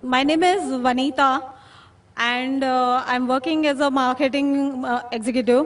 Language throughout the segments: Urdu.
My name is Vanita, and I'm working as a marketing executive.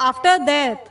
after death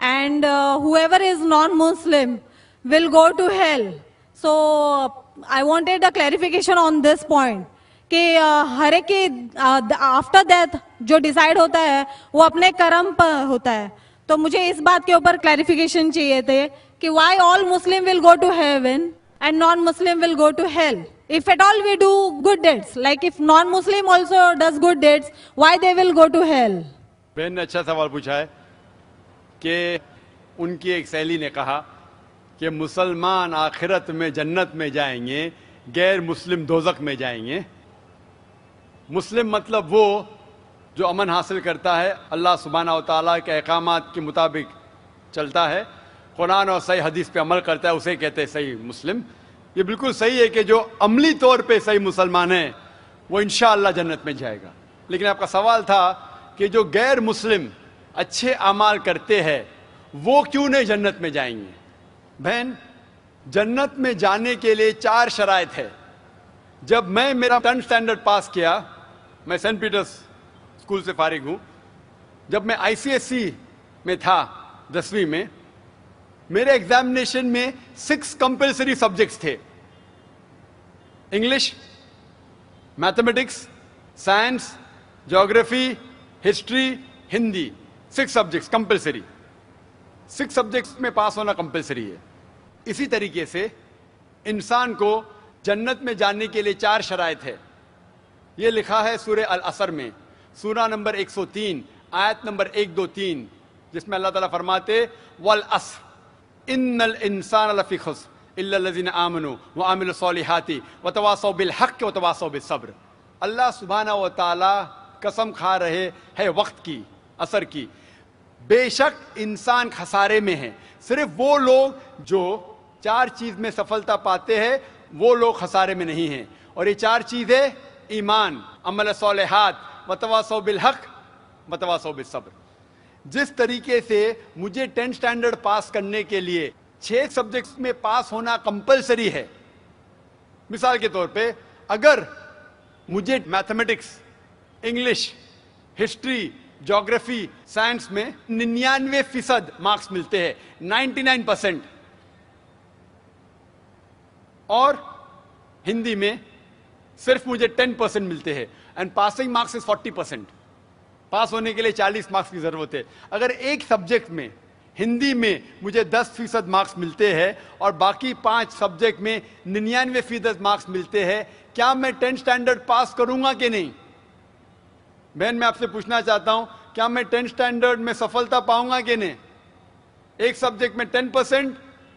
and whoever is non-Muslim will go to hell. So I wanted a clarification on this point. کہ ہر ایک کی آفٹر ڈیتھ جو ڈیسائیڈ ہوتا ہے وہ اپنے کرم پر ہوتا ہے. تو مجھے اس بات کے اوپر کلیریفیکیشن چاہیے تھے کہ why all Muslim will go to heaven and non Muslim will go to hell. If at all we do good deeds, like if non-Muslim also does good deeds, why they will go to hell? بہن نے اچھا سوال پوچھا ہے کہ ان کی ایک سہیلی نے کہا کہ مسلمان آخرت میں جنت میں جائیں گے, غیر مسلم دوزخ میں جائیں گے. مسلم مطلب وہ جو امن حاصل کرتا ہے, اللہ سبحانہ و تعالیٰ کے احکامات کے مطابق چلتا ہے, قرآن اور صحیح حدیث پہ عمل کرتا ہے, اسے کہتے ہیں صحیح مسلم. یہ بالکل صحیح ہے کہ جو عملی طور پہ صحیح مسلمان ہے وہ انشاءاللہ جنت میں جائے گا. لیکن آپ کا سوال تھا کہ جو غیر مسلم اچھے اعمال کرتے ہیں وہ کیوں نہیں جنت میں جائیں گے. بہن, جنت میں جانے کے لیے 4 شرائط ہے. جب میں میرا 10th اسٹینڈرڈ پاس کیا, میں سینٹ پیٹرز اسکول سے فارغ ہوں, جب میں ICSE میں تھا 10ویں میں, میرے ایگزامینیشن میں 6 کمپلسری سبجیکٹس تھے. English, mathematics, science, geography, history, Hindi, 6 subjects compulsory. 6 subjects میں پاس ہونا کمپلسری ہے. اسی طریقے سے انسان کو جنت میں جانے کے لیے 4 شرائط ہے. یہ لکھا ہے سورہ العصر میں, سورہ نمبر 103 آیت نمبر 1 2 3, جس میں اللہ تعالیٰ فرماتے والعصر ان الانسان لفی خسر الا الذین آمنوا وعملوا الصالحات وتواصوا بالحق وتواصوا بالصبر. اللہ سبحانہ و تعالیٰ قسم کھا رہے ہے وقت کی, عصر کی, بے شک انسان خسارے میں ہے. صرف وہ لوگ جو 4 چیز میں سفلتا پاتے ہیں وہ لوگ خسارے میں نہیں ہیں. اور یہ 4 چیزیں ایمان, عمل صالحات, وتواصوا بالحق, وتواصوا بالصبر. جس طریقے سے مجھے 10th اسٹینڈرڈ پاس کرنے کے لیے 6 سبجیکٹس میں پاس ہونا کمپلسری ہے, مثال کے طور پہ اگر مجھے mathematics, English, history, geography, science میں 99% مارکس ملتے ہیں, 99%, اور ہندی میں صرف مجھے 10% ملتے ہیں, اینڈ پاسنگ مارکس از 40%. پاس ہونے کے لیے 40 مارکس کی ضرورت ہے. اگر ایک سبجیکٹ میں, ہندی میں مجھے 10% مارکس ملتے ہیں اور باقی 5 سبجیکٹ میں 99% مارکس ملتے ہیں, کیا میں 10th اسٹینڈرڈ پاس کروں گا کہ نہیں؟ بہن, میں آپ سے پوچھنا چاہتا ہوں, کیا میں 10th اسٹینڈرڈ میں سفلتا پاؤں گا کہ نہیں؟ ایک سبجیکٹ میں 10%,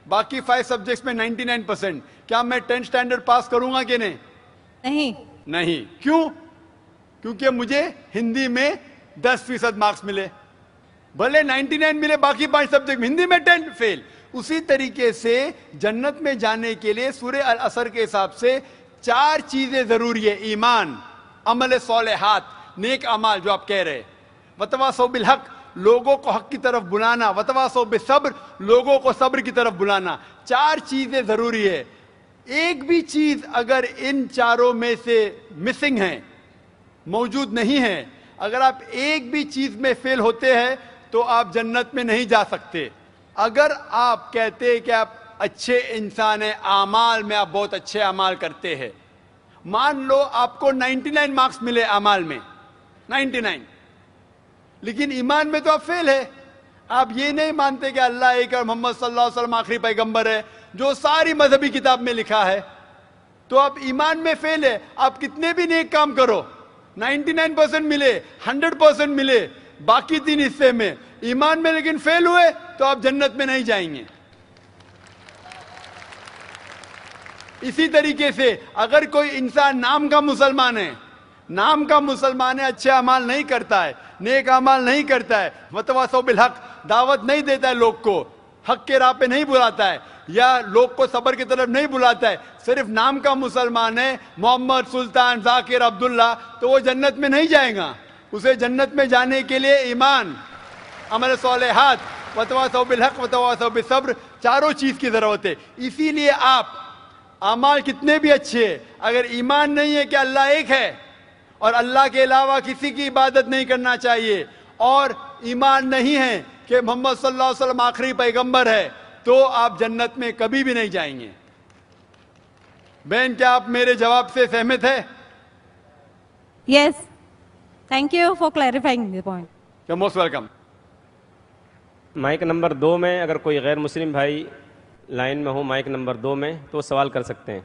باقی 5 سبجیکٹس میں 99%, کیا میں 10th اسٹینڈرڈ پاس کروں گا کہ نہیں؟ نہیں. کیوں؟ کیونکہ مجھے ہندی میں 10% مارکس ملے, بھلے 99 ملے, باقی 5 سبجیکٹ ہندی میں 10 فیل. اسی طریقے سے جنت میں جانے کے لیے سورہ العصر کے حساب سے 4 چیزیں ضروری ہے. ایمان, عمل صالحات, نیک اعمال جو آپ کہہ رہے, وتواصوا بالحق, لوگوں کو حق کی طرف بلانا, وتواصوا بالصبر, لوگوں کو صبر کی طرف بلانا. 4 چیزیں ضروری ہے. ایک بھی چیز اگر ان 4 میں سے مسنگ ہے, موجود نہیں ہے, اگر آپ ایک بھی چیز میں فیل ہوتے ہیں تو آپ جنت میں نہیں جا سکتے. اگر آپ کہتے ہیں کہ آپ اچھے انسان ہیں, اعمال میں آپ بہت اچھے اعمال کرتے ہیں, مان لو آپ کو 99 مارکس ملے اعمال میں, 99, لیکن ایمان میں تو آپ فیل ہے. آپ یہ نہیں مانتے کہ اللہ ایک اور محمد صلی اللہ علیہ وسلم آخری پیغمبر ہے, جو ساری مذہبی کتاب میں لکھا ہے, تو آپ ایمان میں فیل ہے. آپ کتنے بھی نیک کام کرو, 99% ملے, 100% ملے, باقی 3 حصے میں ایمان میں لیکن فیل ہوئے, تو آپ جنت میں نہیں جائیں گے. اسی طریقے سے اگر کوئی انسان نام کا مسلمان ہے, اچھے اعمال نہیں کرتا ہے, نیک اعمال نہیں کرتا ہے, وتواصوا بالحق, دعوت نہیں دیتا ہے لوگ کو, حق کے راہ پہ نہیں بلاتا ہے, یا لوگ کو صبر کی طرف نہیں بلاتا ہے, صرف نام کا مسلمان ہے, محمد, سلطان, ذاکر, عبداللہ, تو وہ جنت میں نہیں جائے گا. اسے جنت میں جانے کے لیے ایمان، عمل صالحات، وتواصوا بالحق وتواصوا بالصبر، چاروں چیز کی ضرورت ہے. اسی لیے آپ اعمال کتنے بھی اچھے ہیں، اگر ایمان نہیں ہے کہ اللہ ایک ہے اور اللہ کے علاوہ کسی کی عبادت نہیں کرنا چاہیے، اور ایمان نہیں ہے کہ محمد صلی اللہ علیہ وسلم آخری پیغمبر ہے، تو آپ جنت میں کبھی بھی نہیں جائیں گے. بہن، کیا آپ میرے جواب سے سہمت ہے؟ Yes. Thank you for clarifying the point. You're most welcome. Mic number 2 میں اگر کوئی غیر مسلم بھائی لائن میں ہو مائک نمبر 2 میں تو سوال کر سکتے ہیں.